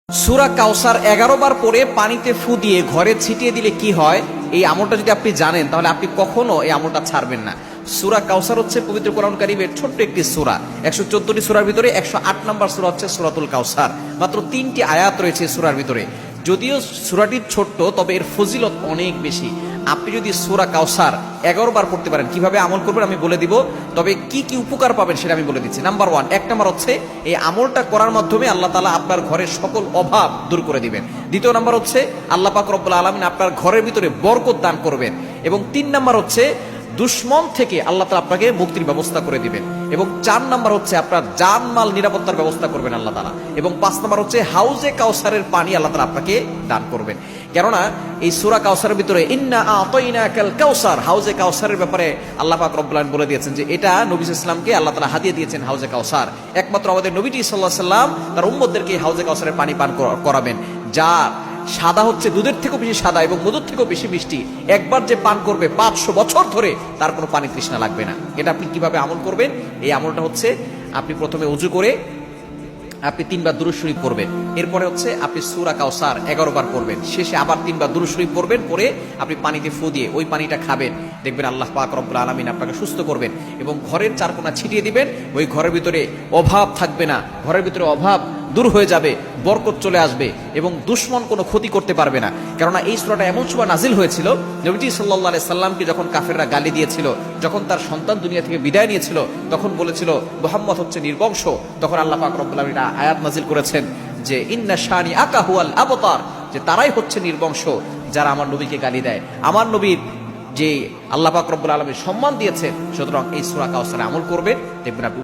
সূরা কাউসার 11 বার পরে পানিতে ফু দিয়ে ঘরে ছিটিয়ে দিলে কি হয়, এই আমলটা যদি আপনি জানেন তাহলে আপনি কখনো এই আমলটা ছাড়বেন না। সূরা কাউসার হচ্ছে পবিত্র কোরআন কারীমের ছোট্ট একটি সূরা। 114টি সূরার ভিতরে 108 নম্বর সূরা হচ্ছে সূরাতুল কাউসার। মাত্র 3টি আয়াত রয়েছে সূরার ভিতরে। যদিও সূরাটি ছোট্ট, তবে এর ফজিলত অনেক বেশি। আপনি যদি সূরা কাউসার 11 বার পড়তে পারেন, কিভাবে আমল করবেন আমি বলে দিব, তবে কি কি উপকার পাবেন সেটা আমি বলে দিচ্ছি। নাম্বার 1, 1 নাম্বার হচ্ছে এই আমলটা করার মাধ্যমে আল্লাহ তাআলা আপনার ঘরের সকল অভাব দূর করে দিবেন। দ্বিতীয় নাম্বার হচ্ছে আল্লাহ পাক রব্বুল আলামিন আপনার ঘরের ভিতরে বরকত দান করবেন। এবং 3 নাম্বার হচ্ছে দুশ্মন থেকে আল্লাহ তাআলা আপনাকে মুক্তির ব্যবস্থা করে দিবেন। এবং 4 নাম্বার হচ্ছে আপনার জানমাল নিরাপত্তার ব্যবস্থা করবেন আল্লাহ তাআলা। এবং 5 নাম্বার হচ্ছে হাউজে কাউসারের পানি আল্লাহ তাআলা আপনাকে দান করবেন। কেননা এই সূরা কাউসারের ভিতরে ইন্না আতাইনাকাল কাউসার, হাউজে কাউসারের ব্যাপারে আল্লাহ পাক রব্বুল আলামিন বলে দিয়েছেন যে এটা নবী সাল্লাল্লাহু আলাইহি ওয়াসাল্লামকে আল্লাহ তাআলা হাদিয়া দিয়েছেন হাউজে কাউসার। একমাত্র আমাদের নবীজি সাল্লাল্লাহু আলাইহি ওয়াসাল্লাম তার উম্মতদেরকে হাউজে কাউসারের পানি পান করাবেন, যা সাদা হচ্ছে দুধের থেকেও বেশি সাদা এবং মধুর থেকেও বেশি মিষ্টি। একবার যে পান করবে 500 বছর ধরে তার কোনো পানি তৃষ্ণা লাগবে না। এটা আপনি কিভাবে আমল করবেন? এই আমলটা হচ্ছে আপনি প্রথমে ওযু করে আপনি 3 বার দুরূদ শরীফ পড়বেন। এরপরে হচ্ছে আপনি সূরা কাউসার 11 বার পড়বেন। শেষে আবার 3 বার দুরূদ শরীফ পড়বেন, পরে আপনি পানিতে ফু দিয়ে ওই পানিটা খাবেন। দেখবেন আল্লাহ পাক রব্বুল আলামিন আপনাকে সুস্থ করবেন এবং ঘরের চারকোনা ছিটিয়ে দিবেন। ওই ঘরের ভিতরে অভাব থাকবে না, ঘরের ভিতরে অভাব দূর হয়ে যাবে, বরকত চলে আসবে এবং দুশমন কোনো ক্ষতি করতে পারবে না। কেননা এই সূরাটা এমন সময় নাজিল হয়েছিল, নবীজি সাল্লাল্লাহু আলাইহি সাল্লামকে যখন কাফেররা গালি দিয়েছিল, যখন তার সন্তান দুনিয়া থেকে বিদায় নিয়েছিল, তখন বলেছিল মুহাম্মদ হচ্ছে নির্বংশ। তখন আল্লাহ পাক রব্বুল আলামিন আয়াত নাজিল করেছেন যে ইন্না শানি আকা হুয়াল আবতার, যে তারাই হচ্ছে নির্বংশ যারা আমার নবীকে গালি দেয়। আমার নবীর যে আল্লাহ পাক রব্বুল আলামিন সম্মান দিয়েছেন, সুতরাং এই সূরা কাউসারে আমল করবেন, দেখবেন আপনি